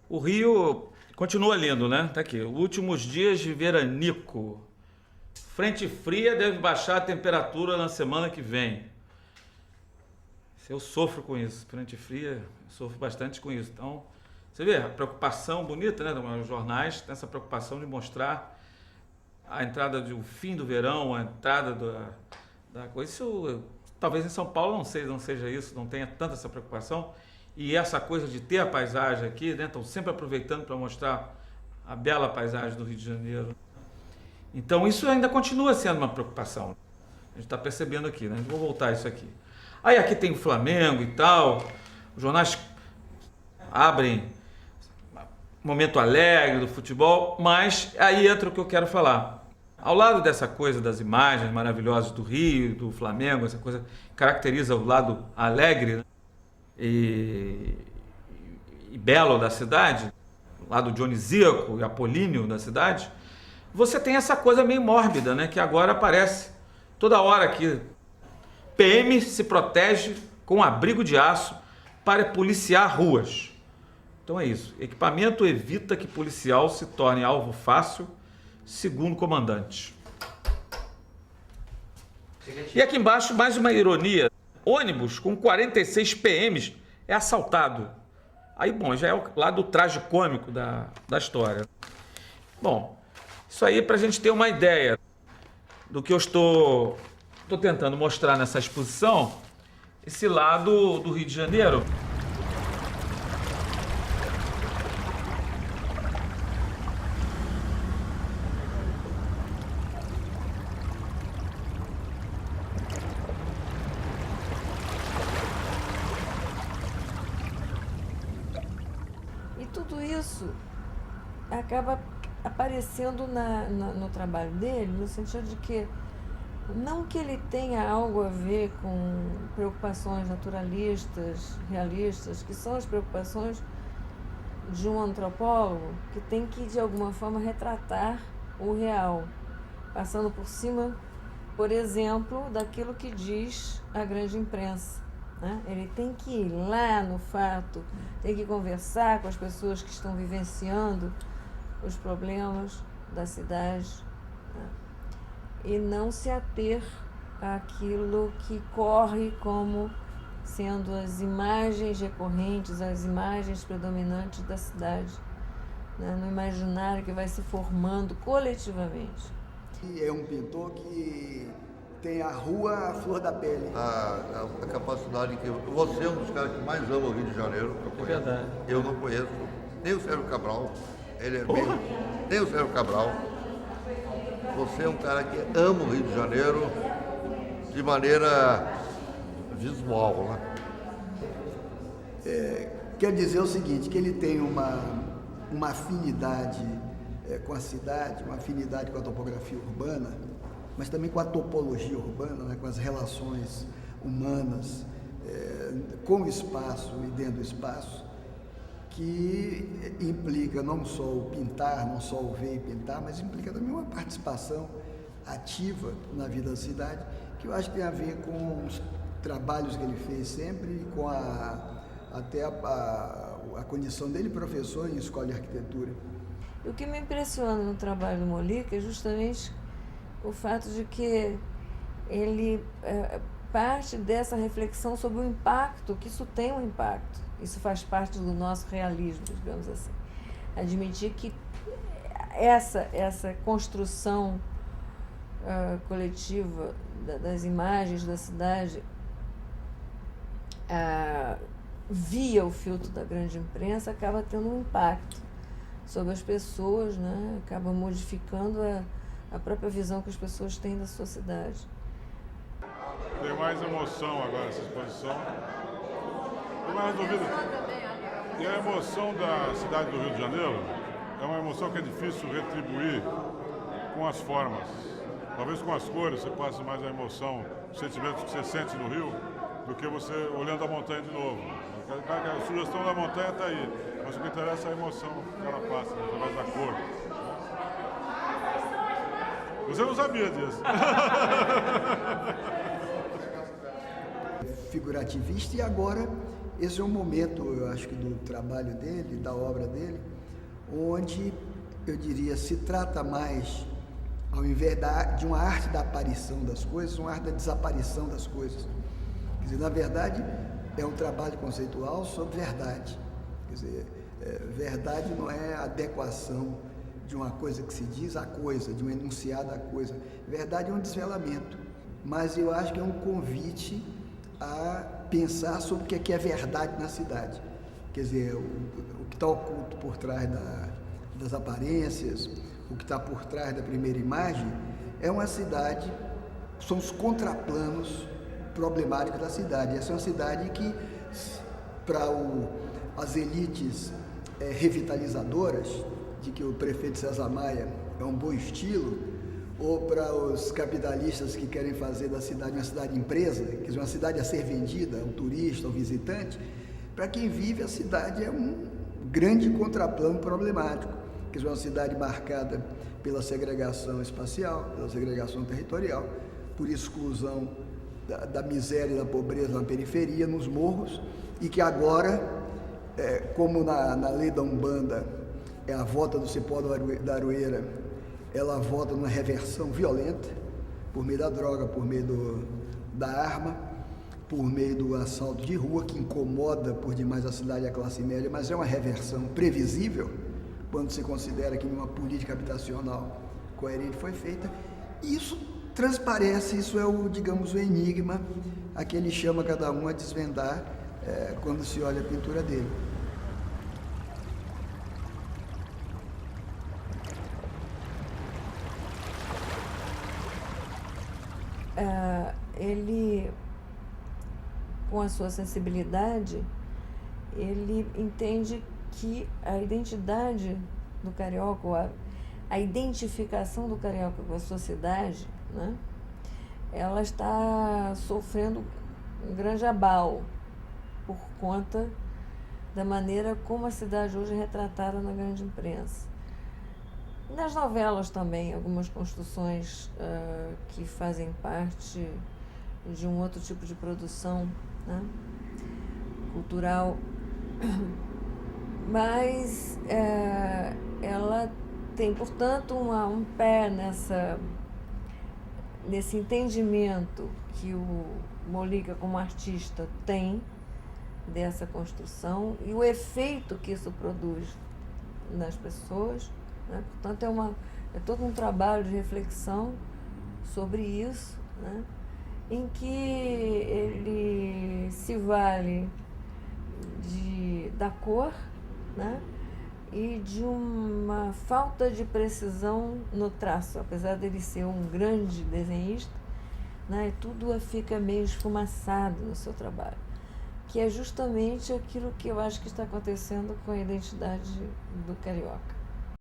O Rio continua lindo, né? Tá aqui. Últimos dias de veranico. Frente fria deve baixar a temperatura na semana que vem. Eu sofro com isso. Frente fria, eu sofro bastante com isso. Então, você vê a preocupação bonita, né? Os jornais têm essa preocupação de mostrar a entrada do fim do verão, a entrada da coisa. Isso, talvez em São Paulo não seja isso, não tenha tanta essa preocupação. E essa coisa de ter a paisagem aqui, né? Estão sempre aproveitando para mostrar a bela paisagem do Rio de Janeiro. Então isso ainda continua sendo uma preocupação. A gente está percebendo aqui, né? Vou voltar a isso aqui. Aí aqui tem o Flamengo e tal, os jornais abrem momento alegre do futebol, mas aí entra o que eu quero falar. Ao lado dessa coisa das imagens maravilhosas do Rio, do Flamengo, essa coisa que caracteriza o lado alegre, né? E belo da cidade, lado dionisíaco e apolíneo da cidade, você tem essa coisa meio mórbida, né? Que agora aparece toda hora aqui. PM se protege com abrigo de aço para policiar ruas. Então é isso. Equipamento evita que policial se torne alvo fácil, segundo comandante. E aqui embaixo, mais uma ironia. Ônibus com 46 PMs é assaltado. Aí, bom, já é o lado tragicômico da história. Bom, isso aí é para a gente ter uma ideia do que eu estou tentando mostrar nessa exposição, esse lado do Rio de Janeiro. Tudo isso acaba aparecendo no trabalho dele, no sentido de que, não que ele tenha algo a ver com preocupações naturalistas, realistas, que são as preocupações de um antropólogo que tem que, de alguma forma, retratar o real, passando por cima, por exemplo, daquilo que diz a grande imprensa. Ele tem que ir lá no fato, tem que conversar com as pessoas que estão vivenciando os problemas da cidade, né? E não se ater àquilo que corre como sendo as imagens recorrentes, as imagens predominantes da cidade, né? No imaginário que vai se formando coletivamente. É um pintor que tem a rua à flor da pele. A capacidade que... Você é um dos caras que mais ama o Rio de Janeiro. É verdade. Eu não conheço. Nem o Sérgio Cabral. Ele é meio... Nem o Sérgio Cabral. Você é um cara que ama o Rio de Janeiro de maneira visual, né? Quer dizer o seguinte, que ele tem uma afinidade com a cidade, uma afinidade com a topografia urbana, mas também com a topologia urbana, né, com as relações humanas, com o espaço e dentro do espaço, que implica não só o pintar, não só o ver e pintar, mas implica também uma participação ativa na vida da cidade, que eu acho que tem a ver com trabalhos que ele fez sempre, com até a condição dele professor em escola de arquitetura. O que me impressiona no trabalho do Molica é justamente o fato de que ele parte dessa reflexão sobre o impacto, que isso tem um impacto. Isso faz parte do nosso realismo, digamos assim. Admitir que essa construção coletiva das imagens da cidade via o filtro da grande imprensa acaba tendo um impacto sobre as pessoas, né? Acaba modificando a própria visão que as pessoas têm da sua cidade. Tem mais emoção agora essa exposição. Tem mais dúvida. E a emoção da cidade do Rio de Janeiro é uma emoção que é difícil retribuir com as formas. Talvez com as cores você passe mais a emoção, os sentimentos que você sente no Rio, do que você olhando a montanha de novo. A sugestão da montanha está aí, mas o que interessa é a emoção que ela passa, através da cor. Você não sabia disso. Figurativista, e agora esse é um momento, eu acho que do trabalho dele, da obra dele, onde eu diria se trata mais, ao invés de uma arte da aparição das coisas, uma arte da desaparição das coisas. Quer dizer, na verdade, é um trabalho conceitual sobre verdade. Quer dizer, verdade não é adequação de uma coisa que se diz à coisa, de um enunciado à coisa. Verdade é um desvelamento, mas eu acho que é um convite a pensar sobre o que é verdade na cidade. Quer dizer, o que está oculto por trás das aparências, o que está por trás da primeira imagem, é uma cidade, são os contraplanos problemáticos da cidade. Essa é uma cidade que, para as elites revitalizadoras, de que o prefeito César Maia é um bom estilo, ou para os capitalistas que querem fazer da cidade uma cidade empresa, quer dizer, uma cidade a ser vendida ao turista, ao visitante, para quem vive a cidade é um grande contraplano problemático, quer dizer, uma cidade marcada pela segregação espacial, pela segregação territorial, por exclusão da miséria e da pobreza na periferia, nos morros, e que agora, como na lei da Umbanda, é a volta do cipó da aroeira, ela volta numa reversão violenta, por meio da droga, por meio da arma, por meio do assalto de rua, que incomoda por demais a cidade e a classe média, mas é uma reversão previsível, quando se considera que uma política habitacional coerente foi feita. Isso transparece, isso é digamos, o enigma a que ele chama cada um a desvendar quando se olha a pintura dele. Ele, com a sua sensibilidade, ele entende que a identidade do carioca, a identificação do carioca com a sua cidade, né, ela está sofrendo um grande abalo por conta da maneira como a cidade hoje é retratada na grande imprensa. Nas novelas também, algumas construções que fazem parte de um outro tipo de produção, né, cultural, mas ela tem, portanto, um pé nesse entendimento que o Molica, como artista, tem dessa construção e o efeito que isso produz nas pessoas, né? Portanto, é todo um trabalho de reflexão sobre isso, né? Em que ele se vale da cor, né? E de uma falta de precisão no traço, apesar dele ser um grande desenhista, né? Tudo fica meio esfumaçado no seu trabalho, que é justamente aquilo que eu acho que está acontecendo com a identidade do carioca.